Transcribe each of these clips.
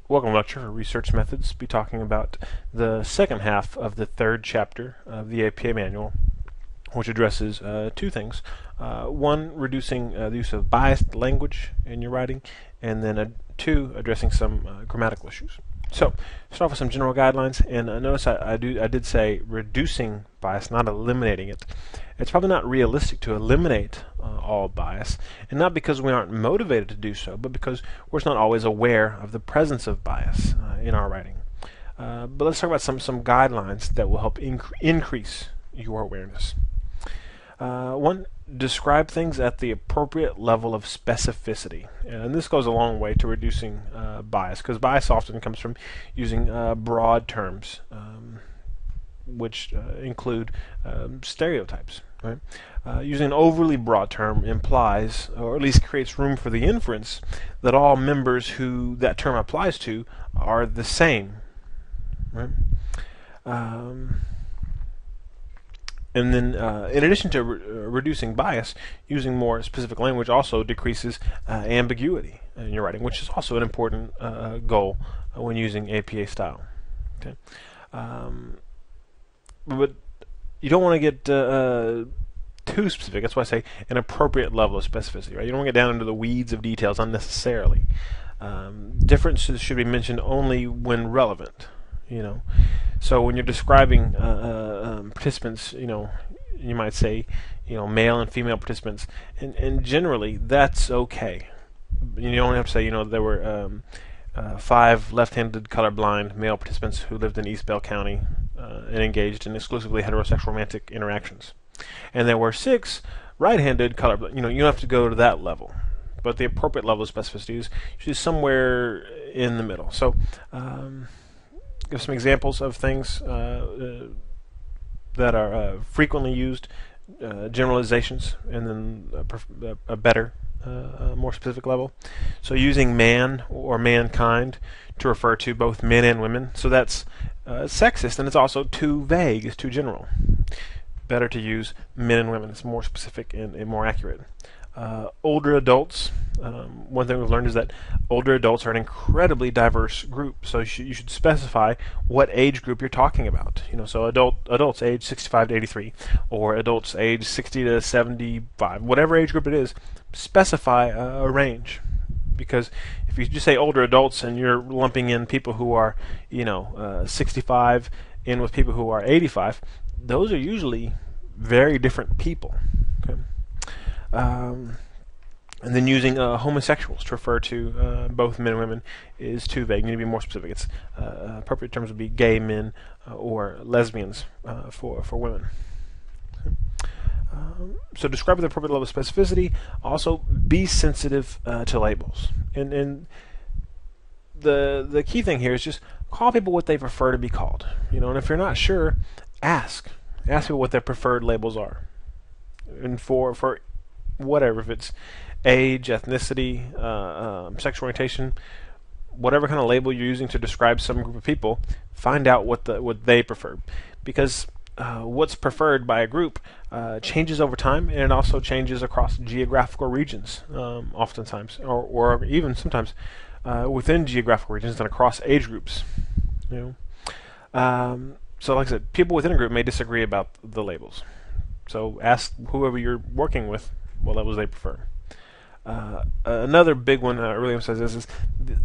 Welcome to lecture for research methods. Be talking about the second half of the third chapter of the APA manual, which addresses two things. One, reducing the use of biased language in your writing, and then two, addressing some grammatical issues. So, start off with some general guidelines, and notice I did say reducing bias, not eliminating it. It's probably not realistic to eliminate all bias, and not because we aren't motivated to do so, but because we're just not always aware of the presence of bias in our writing. But let's talk about some guidelines that will help increase your awareness. One, describe things at the appropriate level of specificity. And this goes a long way to reducing bias, because bias often comes from using broad terms, which include stereotypes. Right? Using an overly broad term implies, or at least creates room for the inference, that all members who that term applies to are the same. Right? And then, in addition to reducing bias, using more specific language also decreases ambiguity in your writing, which is also an important goal when using APA style. Okay, but you don't want to get too specific. That's why I say an appropriate level of specificity. Right? You don't want to get down into the weeds of details unnecessarily. Differences should be mentioned only when relevant. So when you're describing participants, you might say, male and female participants, and generally that's okay. You don't have to say, there were 5 left-handed colorblind male participants who lived in East Bell County and engaged in exclusively heterosexual romantic interactions, and there were 6 right-handed colorblind. You don't have to go to that level, but the appropriate level of specificity is usually somewhere in the middle. So. Give some examples of things that are frequently used, generalizations, and then a better, more specific level. So using man or mankind to refer to both men and women. So that's sexist, and it's also too vague, it's too general. Better to use men and women. It's more specific and more accurate. Older adults. One thing we've learned is that older adults are an incredibly diverse group. So you should specify what age group you're talking about. So adults age 65 to 83, or adults age 60 to 75, whatever age group it is. Specify a range, because if you just say older adults and you're lumping in people who are 65 in with people who are 85, those are usually very different people. Okay. And then using homosexuals to refer to both men and women is too vague. You need to be more specific. It's appropriate terms would be gay men or lesbians for women. So describe with the appropriate level of specificity. Also, be sensitive to labels. And the key thing here is just call people what they prefer to be called. And if you're not sure, ask people what their preferred labels are. And for whatever, if it's age, ethnicity, sexual orientation, whatever kind of label you're using to describe some group of people, find out what they prefer, because what's preferred by a group changes over time, and it also changes across geographical regions, oftentimes, or even sometimes within geographical regions and across age groups. So, like I said, people within a group may disagree about the labels. So ask whoever you're working with what levels they prefer. Another big one I really emphasize is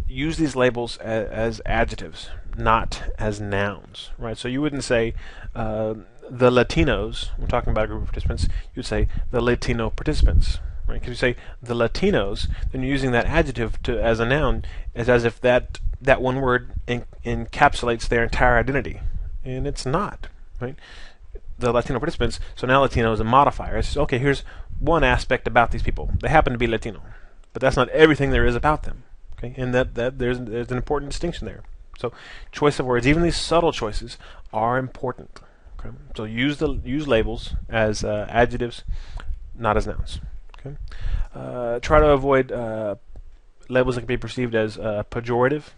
use these labels as adjectives, not as nouns. Right? So you wouldn't say the Latinos. We're talking about a group of participants. You'd say the Latino participants. Right? Because you say the Latinos, then you're using that adjective as a noun, as if that one word encapsulates their entire identity, and it's not. Right? The Latino participants. So now Latino is a modifier. It's just, okay, here's one aspect about these people. They happen to be Latino, but that's not everything there is about them. Okay, and that there's an important distinction there. So choice of words, even these subtle choices, are important. Okay, so use labels as adjectives, not as nouns. Okay, try to avoid labels that can be perceived as pejorative.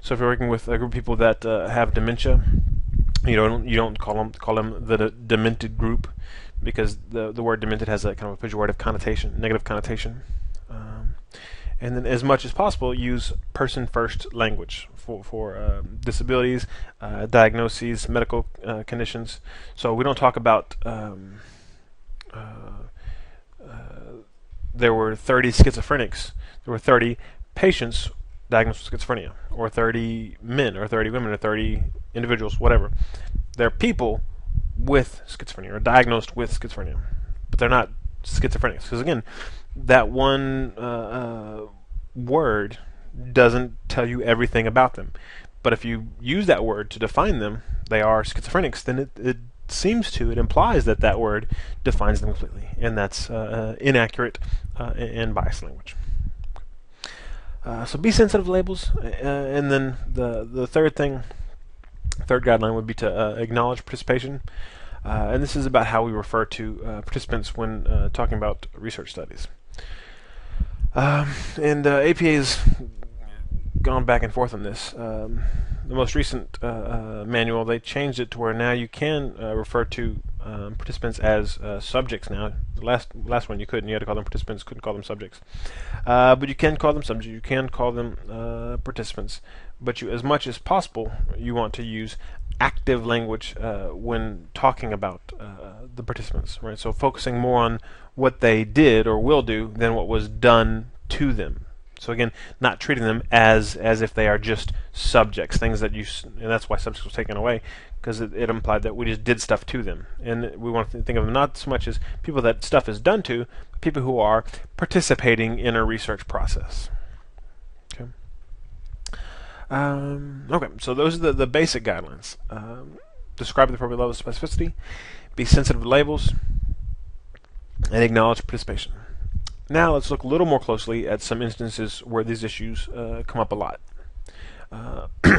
So if you're working with a group of people that have dementia, you don't call them the demented group, because the word demented has a kind of a pejorative connotation, negative connotation. And then, as much as possible, use person-first language for disabilities, diagnoses, medical conditions. So we don't talk about there were 30 schizophrenics. There were 30 patients diagnosed with schizophrenia, or 30 men, or 30 women, or 30 individuals, whatever. They're people with schizophrenia, or diagnosed with schizophrenia, but they're not schizophrenics. Because again, that one word doesn't tell you everything about them. But if you use that word to define them, they are schizophrenics, then it seems to, it implies that that word defines them completely. And that's inaccurate and biased language. So be sensitive to labels. And then the third guideline would be to acknowledge participation. And this is about how we refer to participants when talking about research studies. And APA has gone back and forth on this. The most recent manual, they changed it to where now you can refer to participants as subjects now. The last one you couldn't. You had to call them participants, couldn't call them subjects. But you can call them subjects, you can call them participants. But you, as much as possible, you want to use active language when talking about the participants, right? So focusing more on what they did or will do than what was done to them. So again, not treating them as if they are just subjects, things that and that's why subjects was taken away, because it implied that we just did stuff to them. And we want to think of them not so much as people that stuff is done to, but people who are participating in a research process. Okay. Okay, so those are the basic guidelines. Describe the appropriate level of specificity, be sensitive to labels, and acknowledge participation. Now let's look a little more closely at some instances where these issues come up a lot.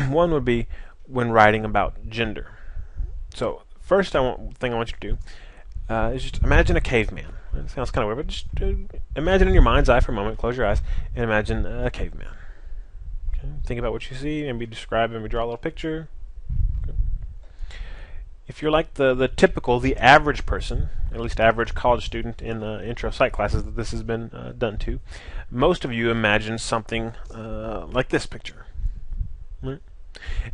One would be when writing about gender. So first thing I want you to do is just imagine a caveman. It sounds kind of weird, but just imagine in your mind's eye for a moment, close your eyes, and imagine a caveman. Okay? Think about what you see, maybe describe, maybe draw a little picture. Okay. If you're like the average person, at least average college student in the intro psych classes that this has been done to, most of you imagine something like this picture. Right?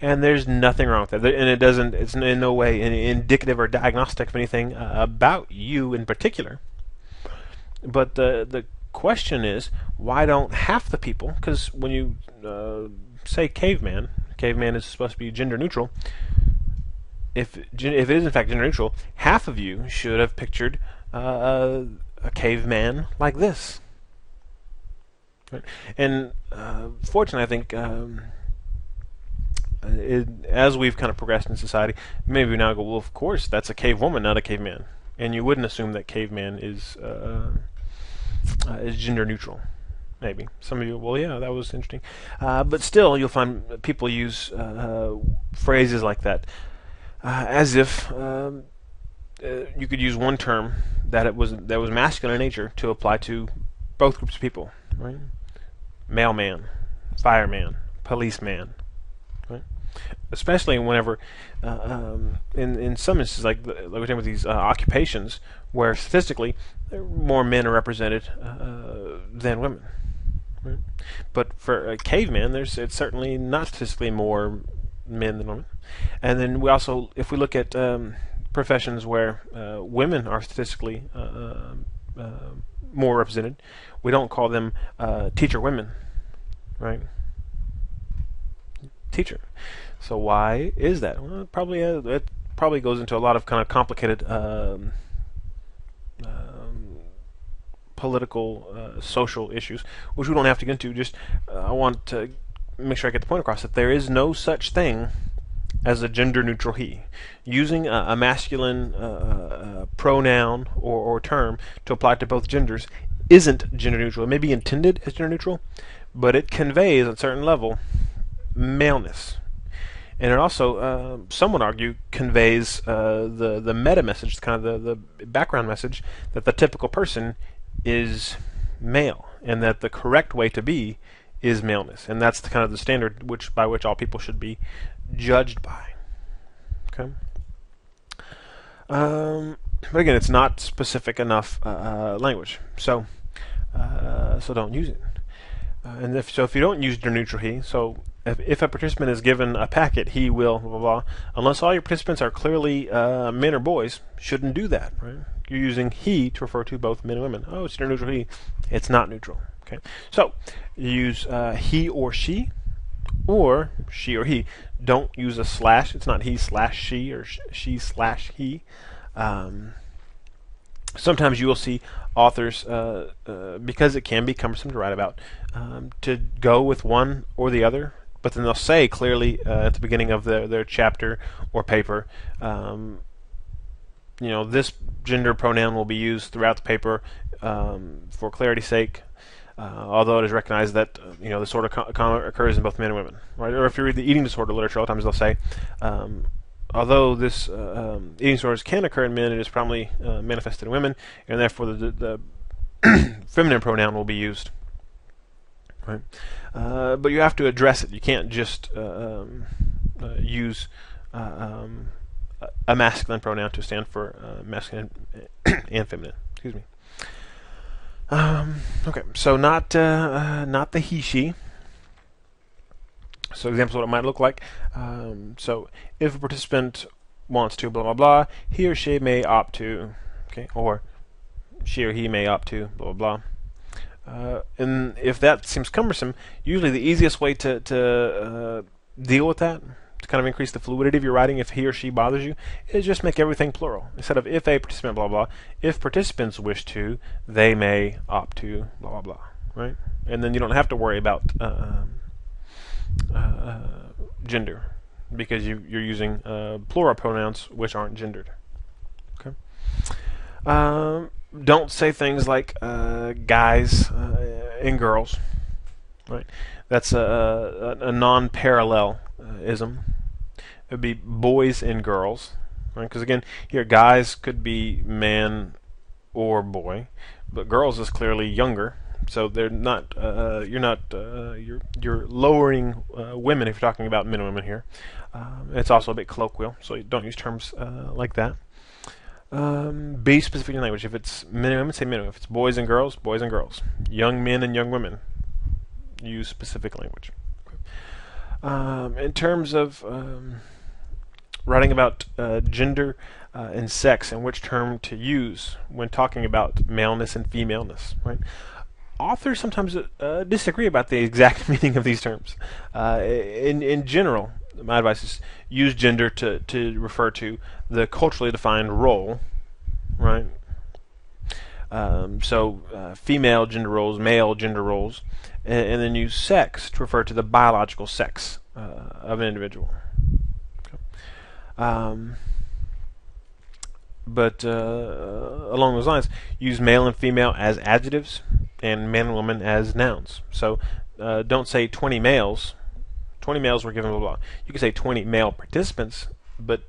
And there's nothing wrong with that. And it's in no way indicative or diagnostic of anything about you in particular. But the question is, why don't half the people, because when you say caveman is supposed to be gender neutral, if it is in fact gender neutral, half of you should have pictured a caveman like this. Right? And fortunately, I think as we've kind of progressed in society, maybe we now go, well, of course, that's a cave woman, not a caveman. And you wouldn't assume that caveman is gender neutral. Maybe some of you, well, yeah, that was interesting. But still, you'll find people use phrases like that, as if you could use one term that was masculine in nature to apply to both groups of people, right? Mailman, fireman, policeman, right? Especially whenever, in some instances, like we're talking about these occupations, where statistically more men are represented than women. Right? But for a caveman, it's certainly not statistically more men than women. And then we also, if we look at professions where women are statistically more represented, we don't call them teacher women, right? Teacher. So why is that? Well, it probably goes into a lot of kind of complicated political, social issues, which we don't have to get into. Just I want to make sure I get the point across that there is no such thing as a gender-neutral he. Using a masculine pronoun or term to apply to both genders isn't gender-neutral. It may be intended as gender-neutral, but it conveys, at a certain level, maleness. And it also, some would argue, conveys the meta-message, kind of the background message, that the typical person is male, and that the correct way to be is maleness. And that's kind of the standard by which all people should be judged by. Okay. But again, it's not specific enough language, so don't use it. And if you don't use gender-neutral he, so if a participant is given a packet, he will blah blah blah. Unless all your participants are clearly men or boys, shouldn't do that. Right? You're using he to refer to both men and women. Oh, it's gender-neutral he. It's not neutral. Okay. So you use he or she or he. Don't use a slash. It's not he slash she or she slash he. Sometimes you will see authors, because it can be cumbersome to write about, to go with one or the other, but then they'll say clearly at the beginning of their chapter or paper, this gender pronoun will be used throughout the paper for clarity's sake, although it is recognized that this disorder occurs in both men and women. Right? Or if you read the eating disorder literature, a lot of times they'll say, although this eating disorders can occur in men, it is primarily manifested in women, and therefore the feminine pronoun will be used. Right? But you have to address it. You can't just use a masculine pronoun to stand for masculine and feminine. Excuse me. Okay, so not the he, she. So examples of what it might look like. So if a participant wants to blah blah blah, he or she may opt to, okay, or she or he may opt to blah blah blah. And if that seems cumbersome, usually the easiest way to deal with that, to kind of increase the fluidity of your writing if he or she bothers you, is just make everything plural. Instead of if a participant blah blah, if participants wish to, they may opt to blah blah blah. Right? And then you don't have to worry about gender, because you're using plural pronouns which aren't gendered. Okay. Don't say things like guys and girls. Right. That's a non-parallelism. It would be boys and girls. Right. Because again, here guys could be man or boy, but girls is clearly younger. So they're not. You're lowering women if you're talking about men and women here. It's also a bit colloquial, so you don't use terms like that. Be specific in your language. If it's men and women, say men and women. If it's boys and girls, boys and girls. Young men and young women, use specific language. In terms of writing about gender and sex and which term to use when talking about maleness and femaleness, right? Authors sometimes disagree about the exact meaning of these terms. In general, my advice is use gender to refer to the culturally defined role, right? Female gender roles, male gender roles, and then use sex to refer to the biological sex of an individual. Okay. But along those lines, use male and female as adjectives and man and woman as nouns. So don't say 20 males. 20 males were given blah blah. You can say 20 male participants, but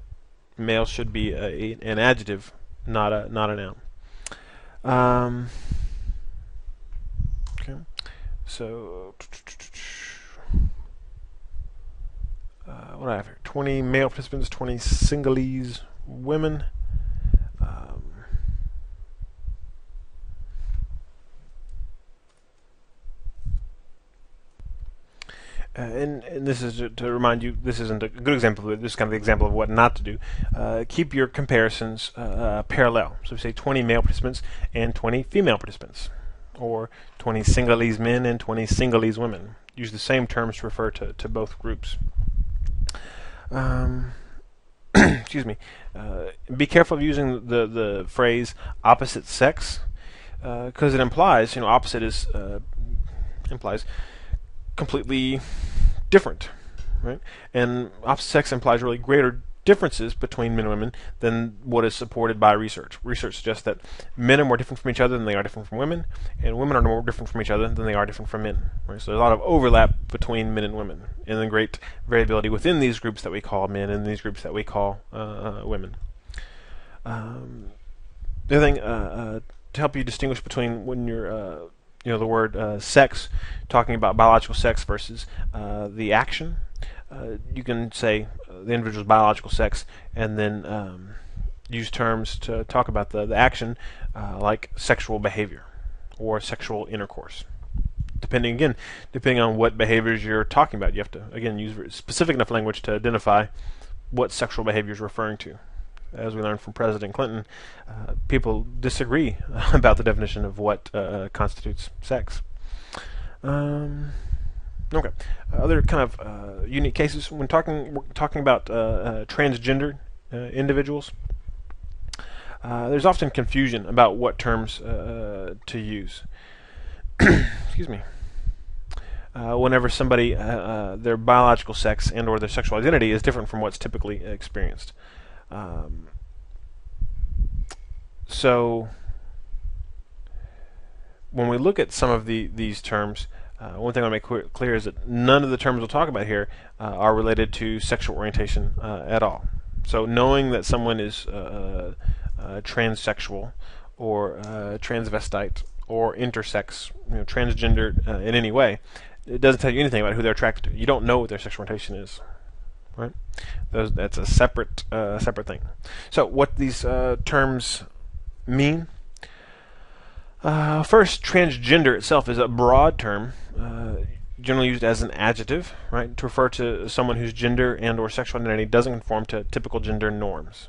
male should be an adjective, not a noun. Okay. So what do I have here? 20 male participants, 20 Sinhalese women. And this is to remind you, this isn't a good example of it. This is kind of the example of what not to do. Keep your comparisons parallel. So we say 20 male participants and 20 female participants, or 20 Sinhalese men and 20 Sinhalese women. Use the same terms to refer to both groups. Excuse me. Be careful of using the phrase opposite sex, because it implies, opposite is implies completely different, right? And opposite sex implies really greater differences between men and women than what is supported by research. Research suggests that men are more different from each other than they are different from women, and women are more different from each other than they are different from men. Right? So there's a lot of overlap between men and women, and then great variability within these groups that we call men and these groups that we call women. The other thing to help you distinguish between when you're the word sex, talking about biological sex versus the action. You can say the individual's biological sex and then use terms to talk about the action like sexual behavior or sexual intercourse. depending on what behaviors you're talking about. You have to, again, use specific enough language to identify what sexual behavior is referring to. As we learned from President Clinton, people disagree about the definition of what constitutes sex. Okay. Other kind of unique cases when talking about transgender individuals. There's often confusion about what terms to use. Excuse me. Whenever somebody, their biological sex and/or their sexual identity is different from what's typically experienced. So, when we look at some of these terms, one thing I want to make clear is that none of the terms we'll talk about here are related to sexual orientation at all. So, knowing that someone is transsexual or transvestite or intersex, transgender in any way, it doesn't tell you anything about who they're attracted to. You don't know what their sexual orientation is, right? That's a separate thing. So, what these terms mean? First, transgender itself is a broad term, generally used as an adjective, right, to refer to someone whose gender and/or sexual identity doesn't conform to typical gender norms.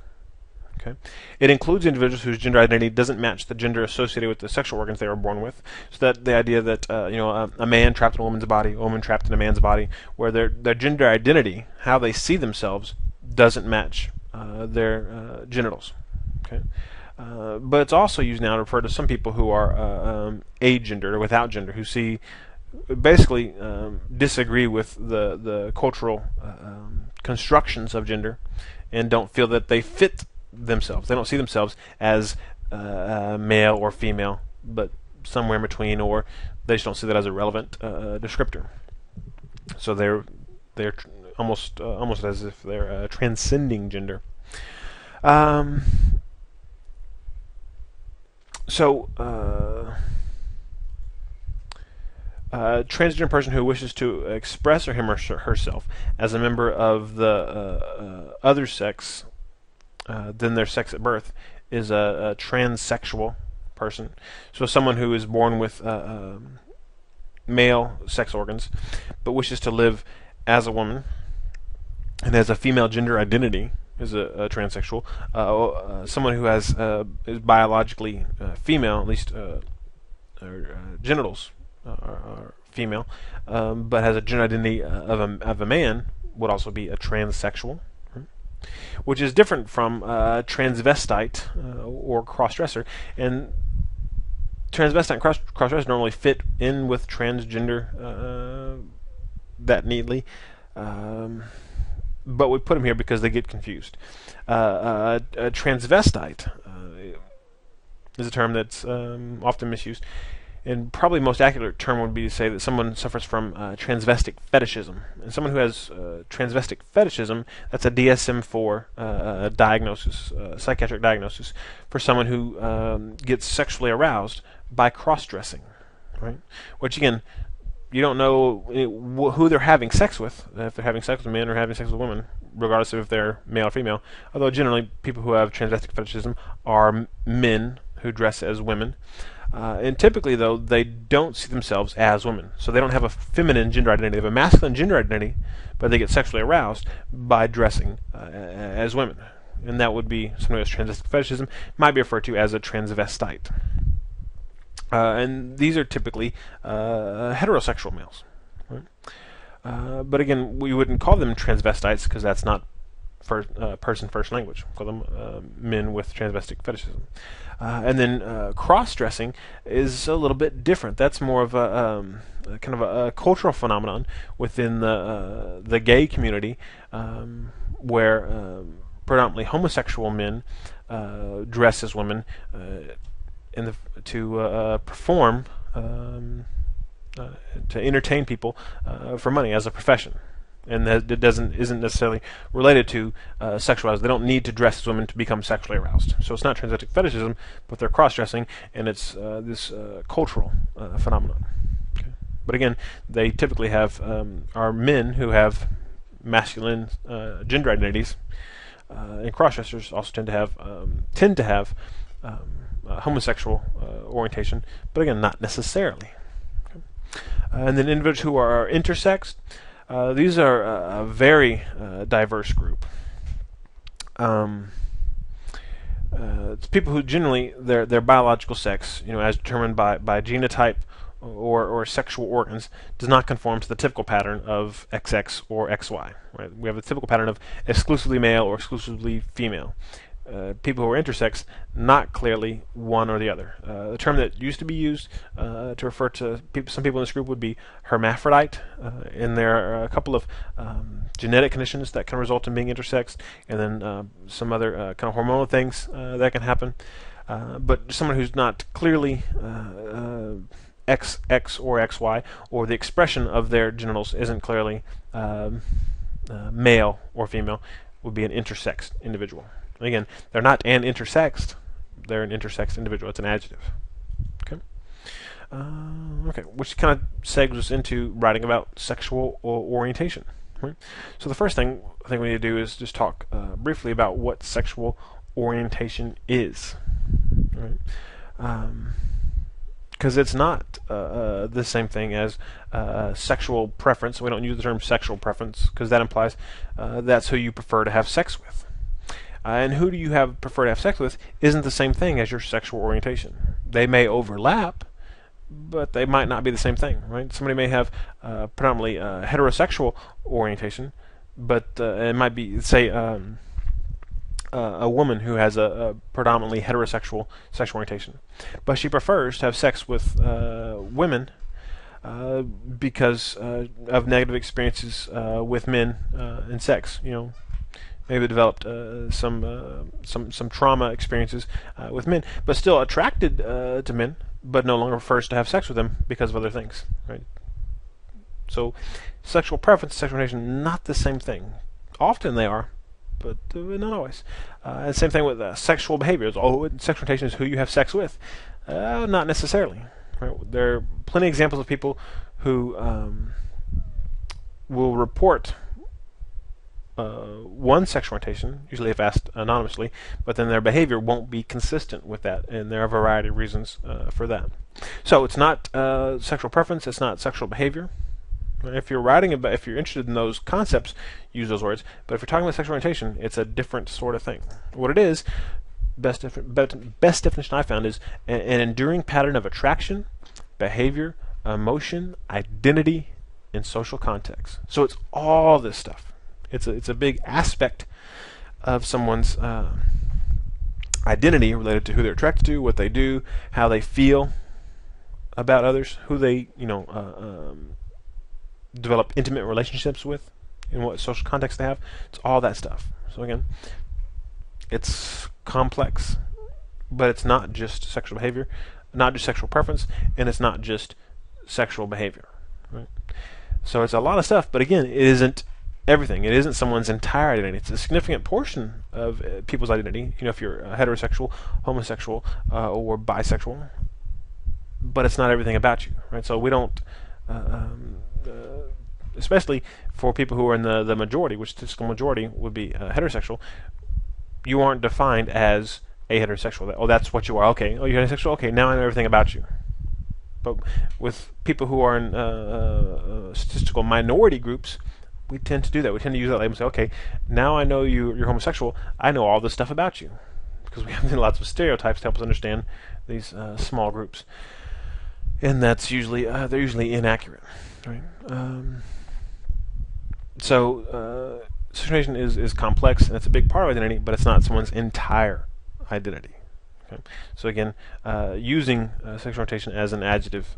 Okay, it includes individuals whose gender identity doesn't match the gender associated with the sexual organs they were born with. So that the idea that a man trapped in a woman's body, a woman trapped in a man's body, where their gender identity, how they see themselves, doesn't match their genitals. Okay. But it's also used now to refer to some people who are agendered or without gender, who basically disagree with the cultural constructions of gender and don't feel that they fit themselves. They don't see themselves as male or female, but somewhere in between, or they just don't see that as a relevant descriptor. So they're almost as if they're transcending gender. So, a transgender person who wishes to express him or herself as a member of the other sex than their sex at birth is a transsexual person. So, someone who is born with male sex organs but wishes to live as a woman and has a female gender identity is a transsexual. Someone who is biologically female, at least genitals are female, but has a gender identity of a man, would also be a transsexual, right? Which is different from transvestite or crossdresser. And transvestite and crossdresser normally fit in with transgender that neatly. But we put them here because they get confused. A transvestite is a term that's often misused, and probably the most accurate term would be to say that someone suffers from transvestic fetishism. And someone who has transvestic fetishism, that's a DSM-4 diagnosis, psychiatric diagnosis, for someone who gets sexually aroused by cross-dressing, right? Which, again, you don't know who they're having sex with, if they're having sex with men or having sex with women, regardless of if they're male or female. Although generally people who have transvestic fetishism are men who dress as women. And typically, though, they don't see themselves as women. So they don't have a feminine gender identity. They have a masculine gender identity, but they get sexually aroused by dressing as women. And that would be someone who has transvestic fetishism, might be referred to as a transvestite. And these are typically heterosexual males. Right? But again, we wouldn't call them transvestites because that's not person first language. We call them men with transvestic fetishism. And then cross-dressing is a little bit different. That's more of a kind of a cultural phenomenon within the gay community, where predominantly homosexual men dress as women to perform, to entertain people for money as a profession, and that it isn't necessarily related to sexualized. They don't need to dress as women to become sexually aroused. So it's not transvestic fetishism, but they're cross-dressing, and it's this cultural phenomenon. Okay. But again, they typically are men who have masculine gender identities, and cross-dressers also tend to have homosexual orientation, but again, not necessarily. Okay. And then individuals who are intersex, these are a very diverse group. It's people who generally their biological sex, as determined by genotype or sexual organs, does not conform to the typical pattern of XX or XY. Right? We have a typical pattern of exclusively male or exclusively female. People who are intersex, not clearly one or the other. The term that used to be used to refer to some people in this group would be hermaphrodite, and there are a couple of genetic conditions that can result in being intersex, and then some other kind of hormonal things that can happen. But someone who's not clearly XX or XY, or the expression of their genitals isn't clearly male or female, would be an intersexed individual. Again, they're not an intersexed; they're an intersexed individual. It's an adjective. Okay. Okay, which kind of segues us into writing about sexual orientation. Right? So the first thing I think we need to do is just talk briefly about what sexual orientation is. Right? Because it's not the same thing as sexual preference. We don't use the term sexual preference because that implies that's who you prefer to have sex with. And who do you prefer to have sex with isn't the same thing as your sexual orientation. They may overlap, but they might not be the same thing, right? Somebody may have predominantly heterosexual orientation, but it might be, say, a woman who has a predominantly heterosexual sexual orientation, but she prefers to have sex with women because of negative experiences with men in sex. Maybe developed some trauma experiences with men, but still attracted to men, but no longer prefers to have sex with them because of other things, right? So, sexual preference, sexual orientation, not the same thing. Often they are, but not always. And same thing with sexual behaviors. Sexual orientation is who you have sex with. Not necessarily. Right? There are plenty of examples of people who will report one sexual orientation, usually if asked anonymously, but then their behavior won't be consistent with that, and there are a variety of reasons for that. So it's not sexual preference, it's not sexual behavior. If you're interested in those concepts, use those words. But if you're talking about sexual orientation, it's a different sort of thing. What it is, best definition I found is an enduring pattern of attraction, behavior, emotion, identity, and social context. So it's all this stuff. It's a big aspect of someone's identity related to who they're attracted to, what they do, how they feel about others, who they develop intimate relationships with, and what social context they have. It's all that stuff. So again, it's complex, but it's not just sexual behavior, not just sexual preference, and it's not just sexual behavior. Right? So it's a lot of stuff, but again, it isn't everything. It isn't someone's entire identity. It's a significant portion of people's identity. If you're heterosexual, homosexual, or bisexual, but it's not everything about you, right? So we don't, especially for people who are in the majority, which the statistical majority would be heterosexual. You aren't defined as a heterosexual. That's what you are. Okay. Oh, you're heterosexual. Okay. Now I know everything about you. But with people who are in statistical minority groups, we tend to do that. We tend to use that label and say, okay, now I know you're homosexual. I know all this stuff about you. Because we have lots of stereotypes to help us understand these small groups. And that's usually, they're usually inaccurate. Right? So, situation is complex, and it's a big part of identity, but it's not someone's entire identity. Okay? So again, using sexual orientation as an adjective.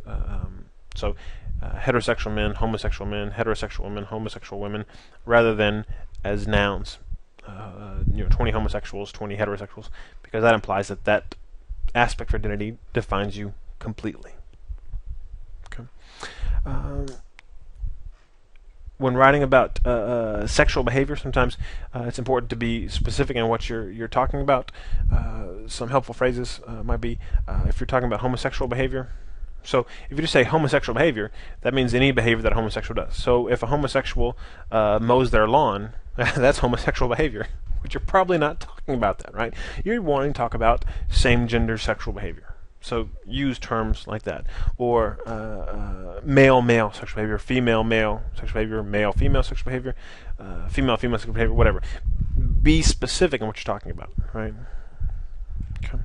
Heterosexual men, homosexual men, heterosexual women, homosexual women, rather than as nouns. 20 homosexuals, 20 heterosexuals, because that implies that aspect of identity defines you completely. Okay. When writing about sexual behavior, sometimes it's important to be specific in what you're talking about. Some helpful phrases might be if you're talking about homosexual behavior. So if you just say homosexual behavior, that means any behavior that a homosexual does. So if a homosexual mows their lawn, that's homosexual behavior, but you're probably not talking about that, right? You're wanting to talk about same-gender sexual behavior. So use terms like that, or male male sexual behavior, female male sexual behavior, male female sexual behavior, female female sexual behavior, whatever. Be specific in what you're talking about, right? Okay.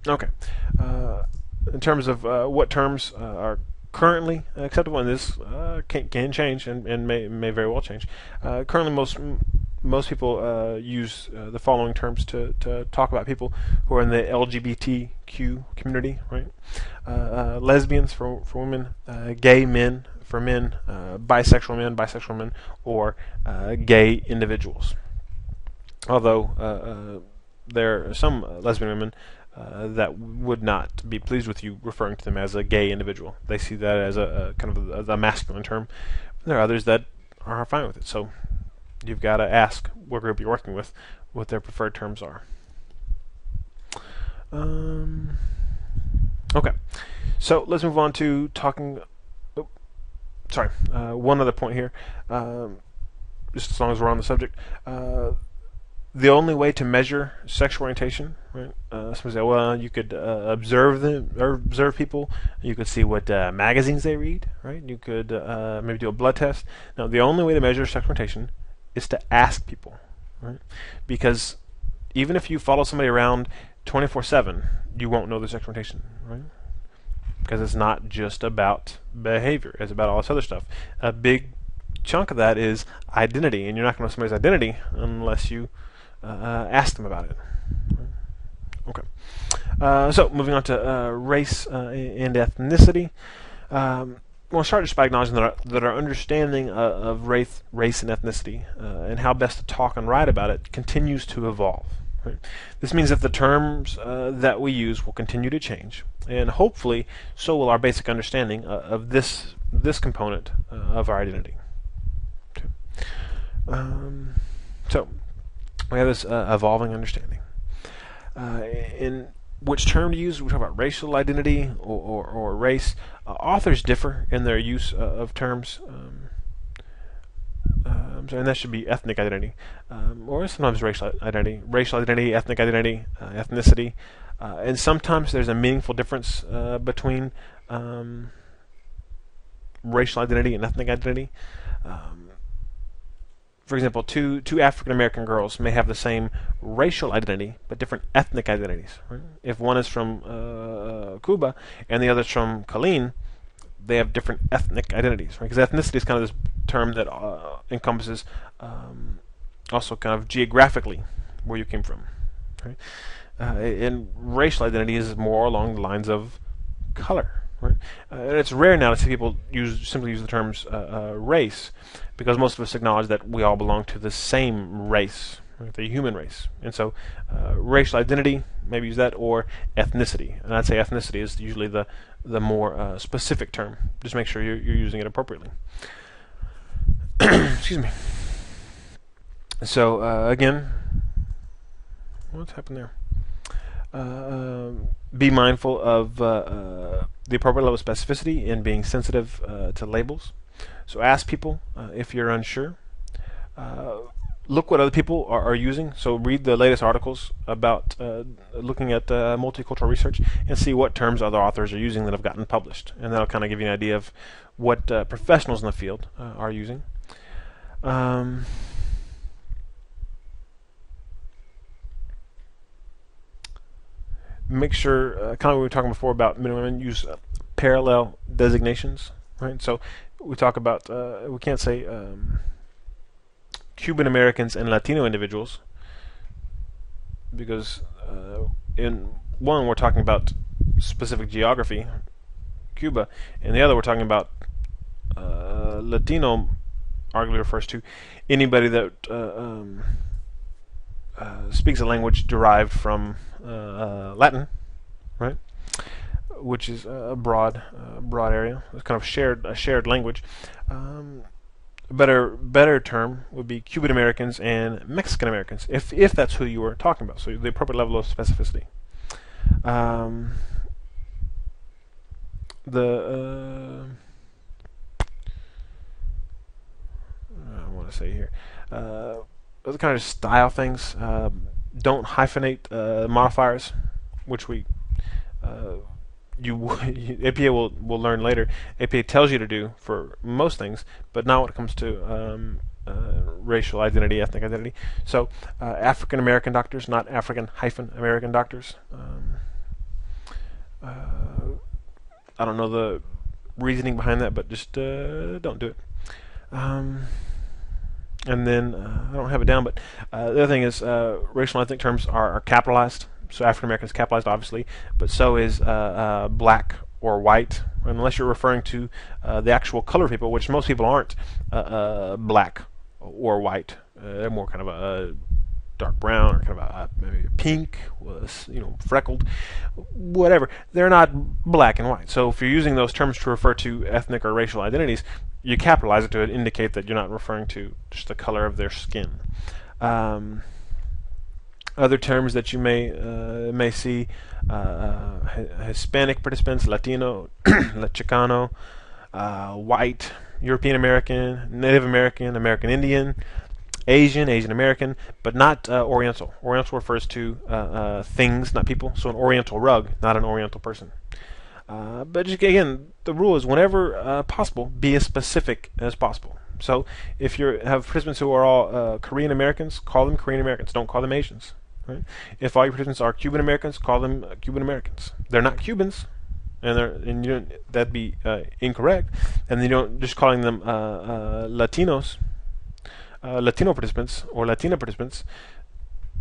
Okay. In terms of what terms are currently acceptable, and this can change and may very well change. Currently, most people use the following terms to talk about people who are in the LGBTQ community, right? Lesbians for women, gay men for men, bisexual men, or gay individuals. Although there are some lesbian women that would not be pleased with you referring to them as a gay individual. They see that as a kind of a masculine term. There are others that are fine with it. So you've got to ask what group you're working with what their preferred terms are. Okay, so let's move on to talking. One other point here, just as long as we're on the subject. The only way to measure sexual orientation, right? Somebody say, well, you could observe people. You could see what magazines they read, right? You could maybe do a blood test. No, the only way to measure sexual orientation is to ask people, right? Because even if you follow somebody around 24/7, you won't know their sexual orientation, right? Because it's not just about behavior; it's about all this other stuff. A big chunk of that is identity, and you're not going to know somebody's identity unless you ask them about it. Okay. So moving on to race and ethnicity. We'll start just by acknowledging that our understanding of race and ethnicity and how best to talk and write about it continues to evolve. Right? This means that the terms that we use will continue to change, and hopefully so will our basic understanding of this component of our identity. So we have this evolving understanding. In which term to use? We talk about racial identity or race. Authors differ in their use of terms. And that should be ethnic identity, or sometimes racial identity, ethnic identity, ethnicity, and sometimes there's a meaningful difference between racial identity and ethnic identity. For example, two African American girls may have the same racial identity but different ethnic identities. Right? If one is from Cuba and the other is from Colleen, they have different ethnic identities. Right? Because ethnicity is kind of this term that encompasses also kind of geographically where you came from. Right? And racial identity is more along the lines of color. Right? And it's rare now to see people simply use the terms race, because most of us acknowledge that we all belong to the same race, right? The human race. And so racial identity, maybe use that, or ethnicity. And I'd say ethnicity is usually the more specific term. Just make sure you're using it appropriately. Excuse me. So again, what's happened there? Be mindful of the appropriate level of specificity and being sensitive to labels. So ask people if you're unsure. Look what other people are using. So read the latest articles about looking at multicultural research and see what terms other authors are using that have gotten published. And that'll kind of give you an idea of what professionals in the field are using. Make sure, kind of what we were talking before about men and women, use parallel designations, right? So we talk about, we can't say Cuban Americans and Latino individuals, because in one we're talking about specific geography, Cuba, and the other we're talking about Latino arguably refers to anybody that speaks a language derived from Latin, right? Which is a broad area. It's kind of a shared language. Better term would be Cuban Americans and Mexican Americans, if that's who you were talking about. So the appropriate level of specificity. I want to say here, those kind of style things. Don't hyphenate modifiers, which we APA will learn later. APA tells you to do for most things, but not when it comes to racial identity, ethnic identity. So African American doctors, not African-American doctors. I don't know the reasoning behind that, but just don't do it. And then I don't have it down, but the other thing is racial and ethnic terms are capitalized. So African American is capitalized, obviously, but so is black or white, unless you're referring to the actual color of people, which most people aren't black or white. They're more kind of a dark brown or kind of a maybe pink, freckled, whatever. They're not black and white. So if you're using those terms to refer to ethnic or racial identities, you capitalize it to indicate that you're not referring to just the color of their skin. Other terms that you may see: Hispanic participants, Latino, Chicano, white, European American, Native American, American Indian, Asian American, but not Oriental. Oriental refers to things, not people. So an Oriental rug, not an Oriental person. But just, again, the rule is whenever possible, be as specific as possible. So if you have participants who are all Korean Americans, call them Korean Americans. Don't call them Asians. Right? If all your participants are Cuban Americans, call them Cuban Americans. They're not Cubans, and you don't, that'd be incorrect. And you don't just calling them Latinos. Latino participants or Latina participants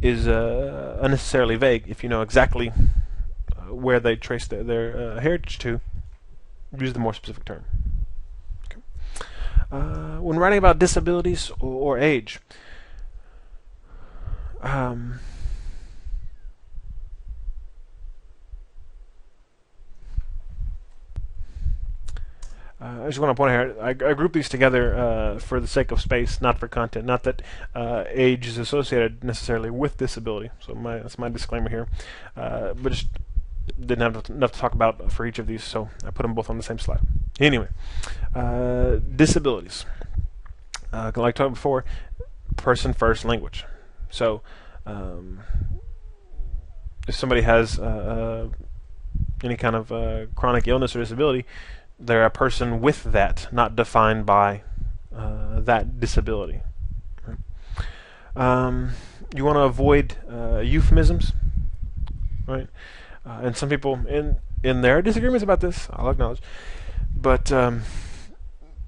is unnecessarily vague if you know exactly where they trace their heritage to. Use the more specific term. Okay. When writing about disabilities or age, I just want to point out here, I group these together for the sake of space, not for content. Not that age is associated necessarily with disability. So that's my disclaimer here. But just didn't have enough to talk about for each of these, so I put them both on the same slide. Anyway, disabilities. Like I talked before, person first language. So if somebody has any kind of chronic illness or disability, they're a person with that, not defined by that disability. You want to avoid euphemisms, right? And some people in their disagreements about this, I'll acknowledge, but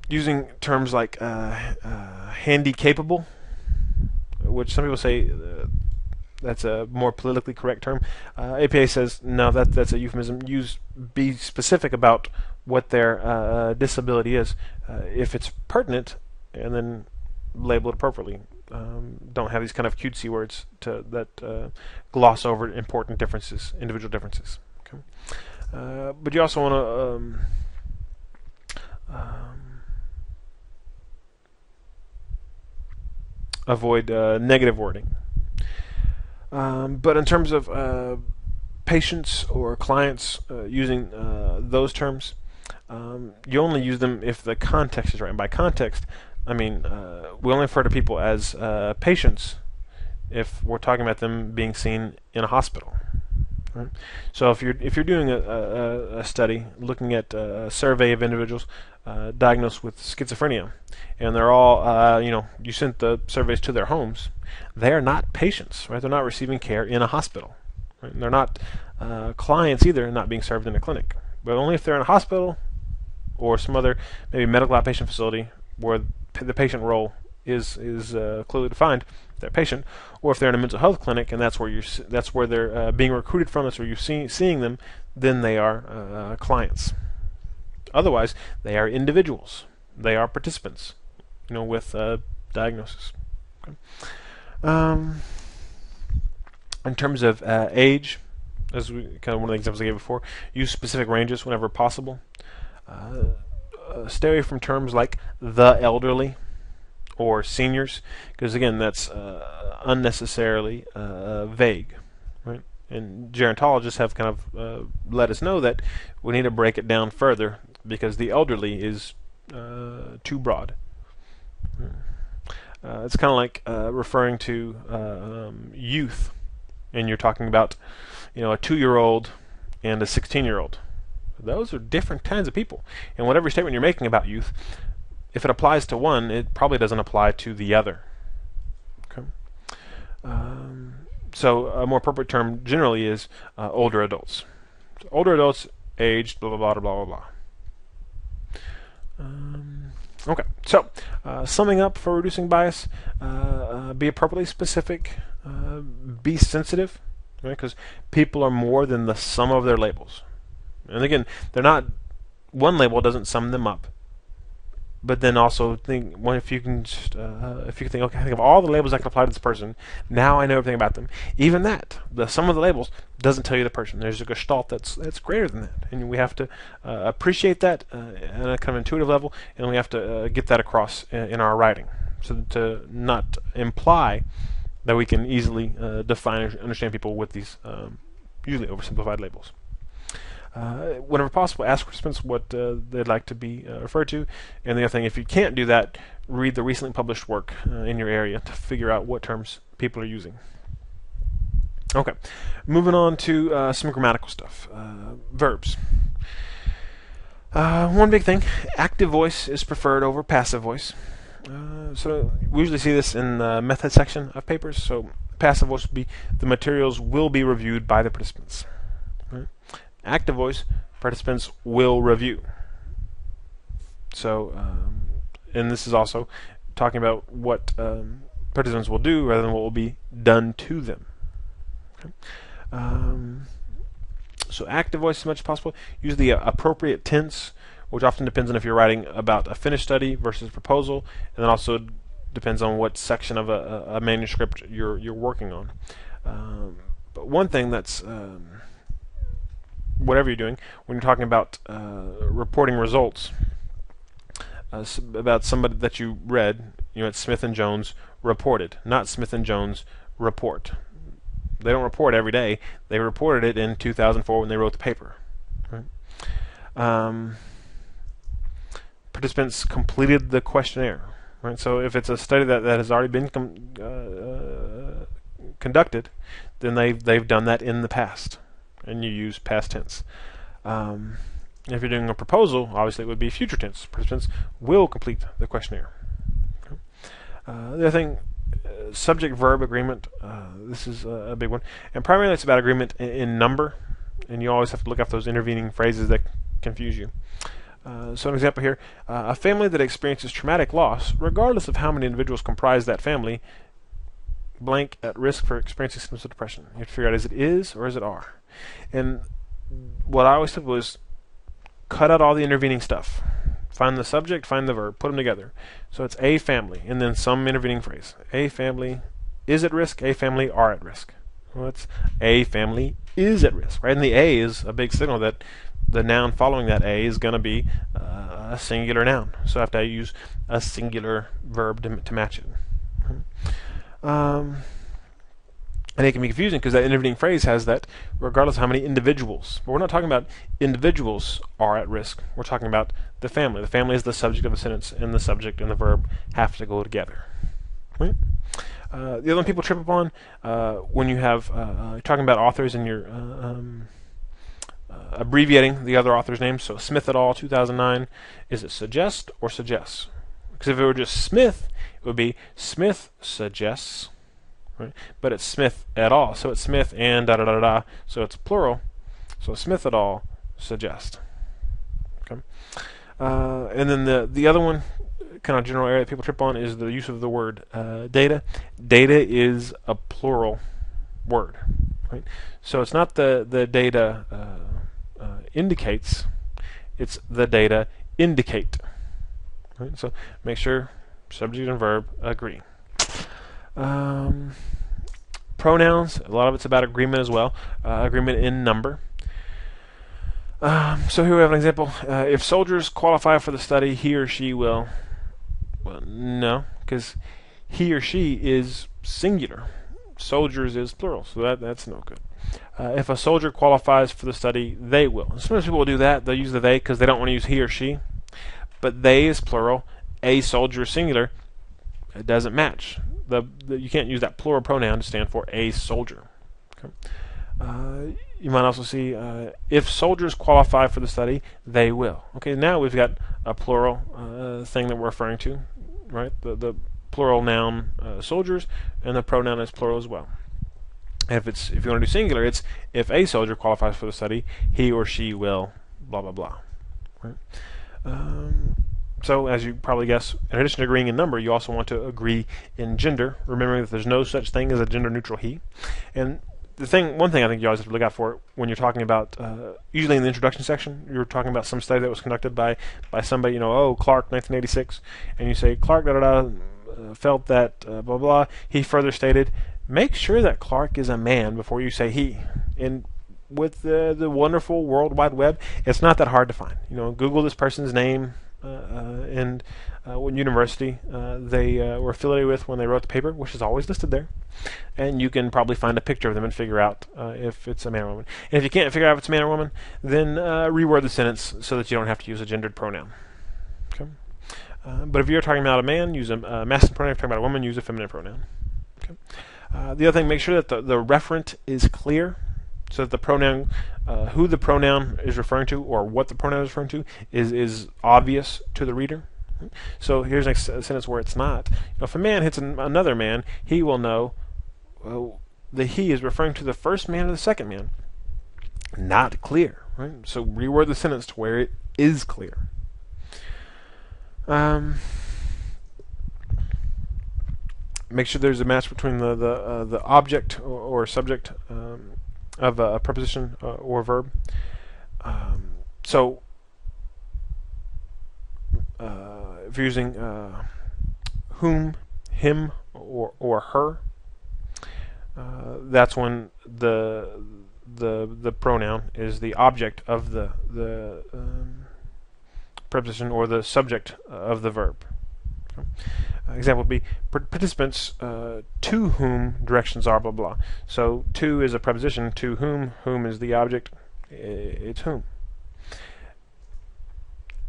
using terms like handy capable, which some people say that's a more politically correct term. APA says no, that's a euphemism. Be specific about what their disability is. If it's pertinent, and then label it appropriately. Don't have these kind of cutesy words that gloss over important differences, individual differences. Okay? But you also want to avoid negative wording. But in terms of patients or clients using those terms, you only use them if the context is right. And by context, I mean we only refer to people as patients if we're talking about them being seen in a hospital. Right? So if you're doing a study looking at a survey of individuals diagnosed with schizophrenia, and they're all you sent the surveys to their homes, they are not patients, right? They're not receiving care in a hospital. Right? And they're not clients either, not being served in a clinic. But only if they're in a hospital or some other maybe medical outpatient facility where the patient role is clearly defined, that patient, or if they're in a mental health clinic and that's where they're being recruited from, that's where you're seeing them, then they are clients. Otherwise, they are individuals. They are participants, with diagnosis. Okay. In terms of age, as we kind of one of the examples I gave before, use specific ranges whenever possible. Stay away from terms like the elderly or seniors, because again, that's unnecessarily vague, right? And gerontologists have kind of let us know that we need to break it down further because the elderly is too broad. It's kind of like referring to youth and you're talking about, a 2-year-old and a 16-year-old. Those are different kinds of people. And whatever statement you're making about youth, if it applies to one, it probably doesn't apply to the other. Okay. So a more appropriate term generally is older adults. So older adults aged blah, blah, blah, blah, blah, blah. Okay, so summing up for reducing bias, be appropriately specific, be sensitive, right? Because people are more than the sum of their labels. And again, they're not, one label doesn't sum them up. But then also think, well, if you can think, okay, I think of all the labels I can apply to this person, now I know everything about them. Even that, the sum of the labels doesn't tell you the person. There's a gestalt that's greater than that, and we have to appreciate that at a kind of intuitive level, and we have to get that across in our writing, so to not imply that we can easily define and understand people with these usually oversimplified labels. Whenever possible, ask participants what they'd like to be referred to. And the other thing, if you can't do that, read the recently published work in your area to figure out what terms people are using. Okay, moving on to some grammatical stuff. Verbs. One big thing, active voice is preferred over passive voice. So we usually see this in the method section of papers. So passive voice would be the materials will be reviewed by the participants. Right? Active voice, participants will review. So, and this is also talking about what participants will do rather than what will be done to them. Okay. So active voice as much as possible. Use the appropriate tense, which often depends on if you're writing about a finished study versus proposal, and then also depends on what section of a manuscript you're working on. But one thing that's whatever you're doing, when you're talking about reporting results about somebody that you read, it's Smith and Jones reported, not Smith and Jones report. They don't report every day. They reported it in 2004 when they wrote the paper. Right? Participants completed the questionnaire. Right? So if it's a study that has already been conducted, then they've done that in the past. And you use past tense. If you're doing a proposal, obviously it would be future tense. Participants will complete the questionnaire. Okay. The other thing, subject-verb agreement. This is a big one. And primarily it's about agreement in number. And you always have to look up those intervening phrases that confuse you. So an example here, a family that experiences traumatic loss, regardless of how many individuals comprise that family, blank at risk for experiencing symptoms of depression. You have to figure out, is it is or is it are? And what I always did was cut out all the intervening stuff. Find the subject, find the verb, put them together. So it's a family, and then some intervening phrase. A family is at risk, a family are at risk. Well, it's a family is at risk, right? And the a is a big signal that the noun following that a is going to be a singular noun. So I have to use a singular verb to match it. And it can be confusing because that intervening phrase has that regardless of how many individuals. But we're not talking about individuals are at risk. We're talking about the family. The family is the subject of a sentence, and the subject and the verb have to go together. Right? The other one people trip up on when you have talking about authors and you're abbreviating the other author's name. So Smith et al. 2009. Is it suggest or suggests? Because if it were just Smith, it would be Smith suggests. Right? But it's Smith et al. So it's Smith and da da da da. So it's plural. So Smith et al. Suggest. Okay. And then the other one, kind of general area that people trip on, is the use of the word data. Data is a plural word. Right? So it's not the data indicates. It's the data indicate. Right? So make sure subject and verb agree. Pronouns, a lot of it's about agreement as well. Agreement in number. So here we have an example. If soldiers qualify for the study, he or she will. Well, no, because he or she is singular. Soldiers is plural, so that's no good. If a soldier qualifies for the study, they will. Sometimes people will do that. They'll use the they because they don't want to use he or she. But they is plural. A soldier is singular. It doesn't match. You can't use that plural pronoun to stand for a soldier. Okay. You might also see if soldiers qualify for the study, they will. Okay, now we've got a plural thing that we're referring to, right? The plural noun soldiers, and the pronoun is plural as well. And if you want to do singular, it's if a soldier qualifies for the study, he or she will blah blah blah. Right? So, as you probably guess, in addition to agreeing in number, you also want to agree in gender, remembering that there's no such thing as a gender-neutral he. And one thing I think you always have to look out for when you're talking about, usually in the introduction section, you're talking about some study that was conducted by somebody, Clark, 1986, and you say Clark felt that blah blah. He further stated, make sure that Clark is a man before you say he. And with the wonderful World Wide Web, it's not that hard to find. Google this person's name and what university they were affiliated with when they wrote the paper, which is always listed there. And you can probably find a picture of them and figure out if it's a man or woman. And if you can't figure out if it's a man or woman, then reword the sentence so that you don't have to use a gendered pronoun. Okay. But if you're talking about a man, use a masculine pronoun. If you're talking about a woman, use a feminine pronoun. Okay. The other thing, make sure that the referent is clear, so that the pronoun, who the pronoun is referring to, or what the pronoun is referring to, is obvious to the reader. So here's a sentence where it's not. If a man hits another man, he will know the he is referring to the first man or the second man. Not clear. Right? So reword the sentence to where it is clear. Make sure there's a match between the object or subject of a preposition or verb. So if you're using whom, him, or her, that's when the pronoun is the object of the preposition or the subject of the verb. Okay. Example would be participants to whom directions are blah blah. So to is a preposition, to whom is the object, it's whom.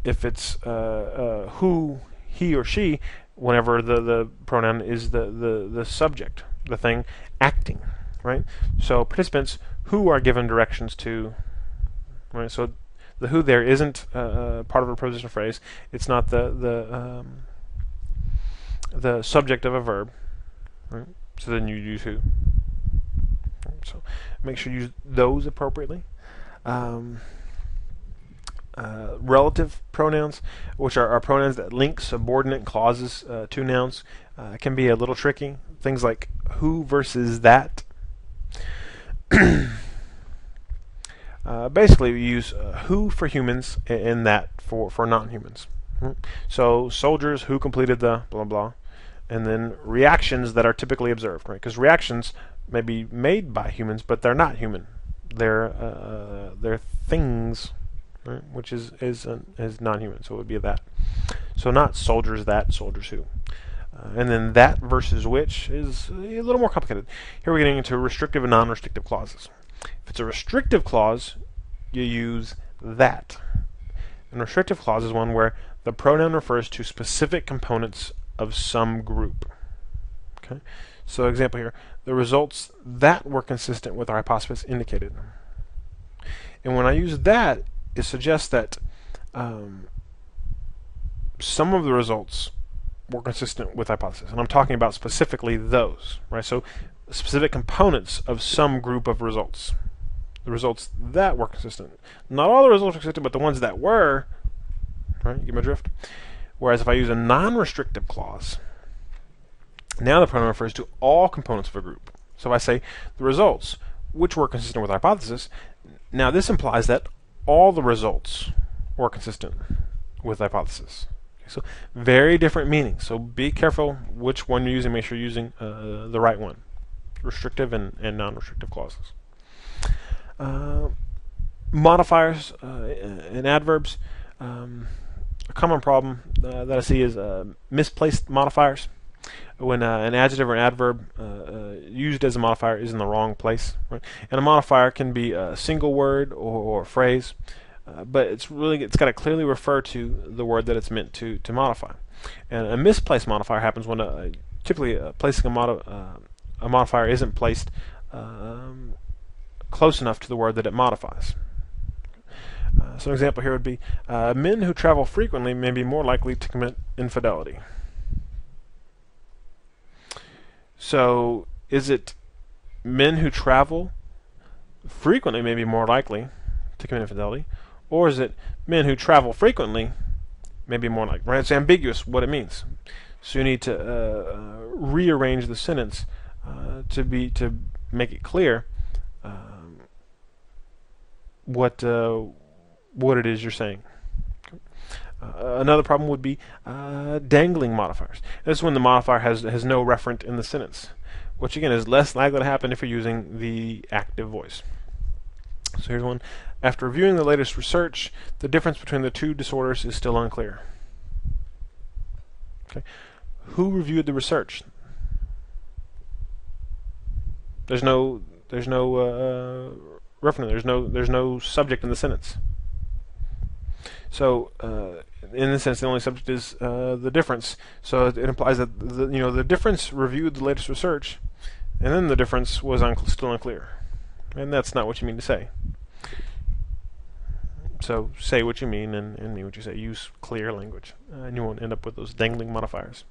If it's who, he or she, whenever the pronoun is the subject, the thing acting, right? So participants who are given directions to, right? So the who there isn't part of a prepositional phrase. It's not the subject of a verb, right? So then you use who. So make sure you use those appropriately. Relative pronouns, which are pronouns that link subordinate clauses to nouns, can be a little tricky. Things like who versus that. Basically, we use who for humans and that for non-humans. So soldiers who completed the blah blah, and then reactions that are typically observed, right? Because reactions may be made by humans, but they're not human. They're things, right? Which is non-human, so it would be that. So not soldiers that, soldiers who. And then that versus which is a little more complicated. Here we're getting into restrictive and non-restrictive clauses. If it's a restrictive clause, you use that. And restrictive clause is one where the pronoun refers to specific components of some group. Okay. So example here, the results that were consistent with our hypothesis indicated. And when I use that, it suggests that some of the results were consistent with hypothesis, and I'm talking about specifically those, right? So specific components of some group of results. The results that were consistent. Not all the results were consistent, but the ones that were, right? You get my drift? Whereas if I use a non-restrictive clause, now the pronoun refers to all components of a group. So if I say the results, which were consistent with our hypothesis, now this implies that all the results were consistent with the hypothesis. Okay, so very different meanings. So be careful which one you're using. Make sure you're using the right one. Restrictive and non-restrictive clauses. Modifiers and adverbs. A common problem that I see is misplaced modifiers. When an adjective or an adverb used as a modifier is in the wrong place, right? And a modifier can be a single word or a phrase, but it's got to clearly refer to the word that it's meant to modify. And a misplaced modifier happens when typically placing a modifier isn't placed close enough to the word that it modifies. So an example here would be, men who travel frequently may be more likely to commit infidelity. So is it men who travel frequently may be more likely to commit infidelity, or is it men who travel frequently may be more likely? Right? It's ambiguous what it means. So you need to rearrange the sentence to make it clear what it is you're saying. Another problem would be dangling modifiers. This is when the modifier has no referent in the sentence, which again is less likely to happen if you're using the active voice. So here's one. After reviewing the latest research, the difference between the two disorders is still unclear. Okay. Who reviewed the research? There's no reference. There's no subject in the sentence. So in this sense, the only subject is the difference. So it implies that the difference reviewed the latest research, and then the difference was still unclear, and that's not what you mean to say. So say what you mean and mean what you say. Use clear language, and you won't end up with those dangling modifiers.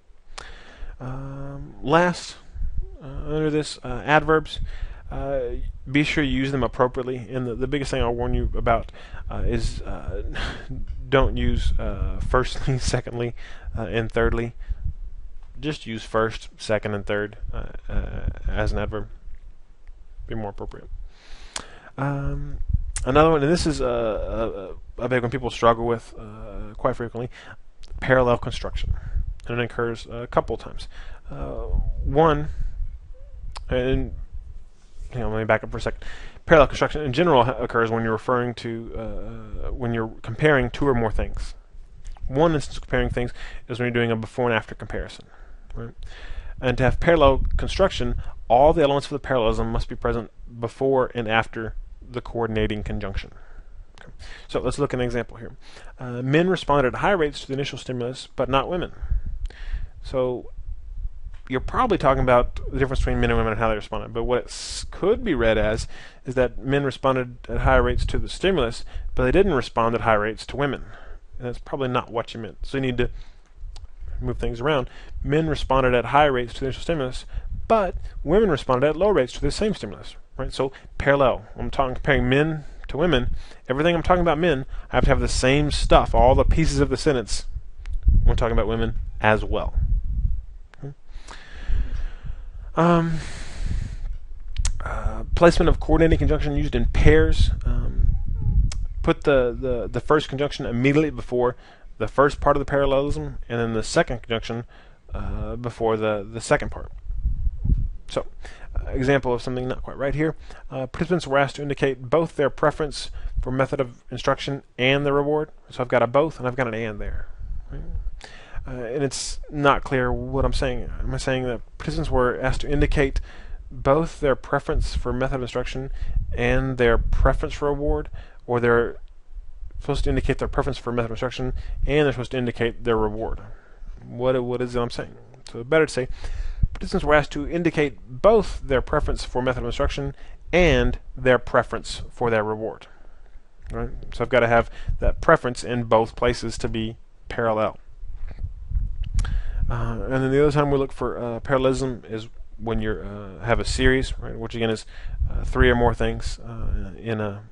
Last, under this, adverbs. Be sure you use them appropriately. And the biggest thing I'll warn you about is don't use firstly, secondly, and thirdly. Just use first, second, and third as an adverb. Be more appropriate. Another one, and this is a big one people struggle with quite frequently, parallel construction. And it occurs a couple times. One, and let me back up for a second. Parallel construction in general occurs when you're referring to when you're comparing two or more things. One instance of comparing things is when you're doing a before and after comparison. Right? And to have parallel construction, all the elements of the parallelism must be present before and after the coordinating conjunction. Okay. So let's look at an example here. Men responded at high rates to the initial stimulus, but not women. So you're probably talking about the difference between men and women and how they responded. But what it could be read as is that men responded at high rates to the stimulus, but they didn't respond at high rates to women. And that's probably not what you meant. So you need to move things around. Men responded at high rates to the initial stimulus, but women responded at low rates to the same stimulus. Right? So parallel. I'm comparing men to women. Everything I'm talking about men, I have to have the same stuff, all the pieces of the sentence when talking about women as well. Placement of coordinating conjunction used in pairs. Put the first conjunction immediately before the first part of the parallelism, and then the second conjunction before the second part. So, example of something not quite right here. Participants were asked to indicate both their preference for method of instruction and the reward. So I've got a both and I've got an and there. Right? And it's not clear what I'm saying. Am I saying that participants were asked to indicate both their preference for method of instruction and their preference for reward, or they're supposed to indicate their preference for method of instruction and they're supposed to indicate their reward? What is it I'm saying? So better to say participants were asked to indicate both their preference for method of instruction and their preference for their reward. Right? So I've got to have that preference in both places to be parallel. And then the other time we look for parallelism is when you have a series, right, which again is three or more things in a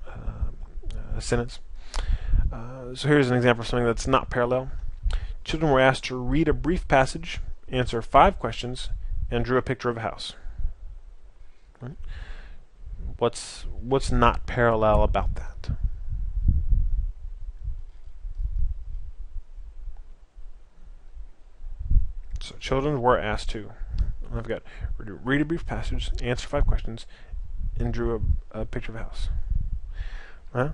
sentence. So here's an example of something that's not parallel. Children were asked to read a brief passage, answer 5 questions, and drew a picture of a house. Right? What's not parallel about that? So children were asked to, I've got read a brief passage, answer 5 questions, and drew a picture of a house. Huh?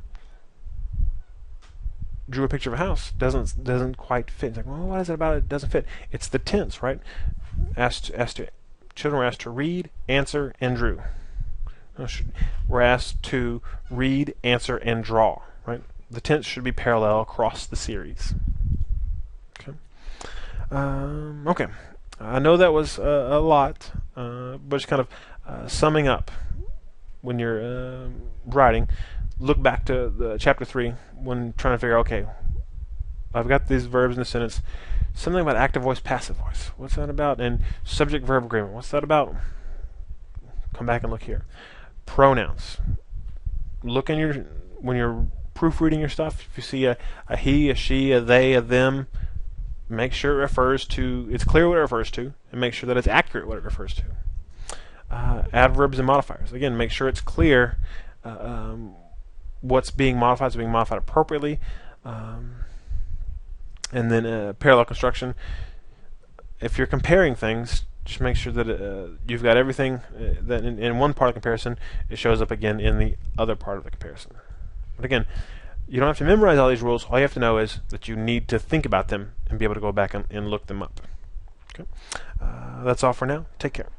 Drew a picture of a house doesn't quite fit. It's like, well, what is it about it doesn't fit? It's the tense, right? Children were asked to read, answer, and drew. We're asked to read, answer, and draw, right? The tense should be parallel across the series. Okay. I know that was a lot, but just kind of summing up. when you're writing, look back to the chapter 3 when trying to figure out, okay, I've got these verbs in the sentence. Something about active voice, passive voice. What's that about? And subject-verb agreement. What's that about? Come back and look here. Pronouns. Look in your when you're proofreading your stuff. If you see a he, a she, a they, a them, make sure it refers to. It's clear what it refers to, and make sure that it's accurate what it refers to. Adverbs and modifiers. Again, make sure it's clear what's being modified is being modified appropriately. And then parallel construction. If you're comparing things, just make sure that you've got everything that in one part of the comparison, it shows up again in the other part of the comparison. But again, you don't have to memorize all these rules. All you have to know is that you need to think about them and be able to go back and look them up. Okay? That's all for now. Take care.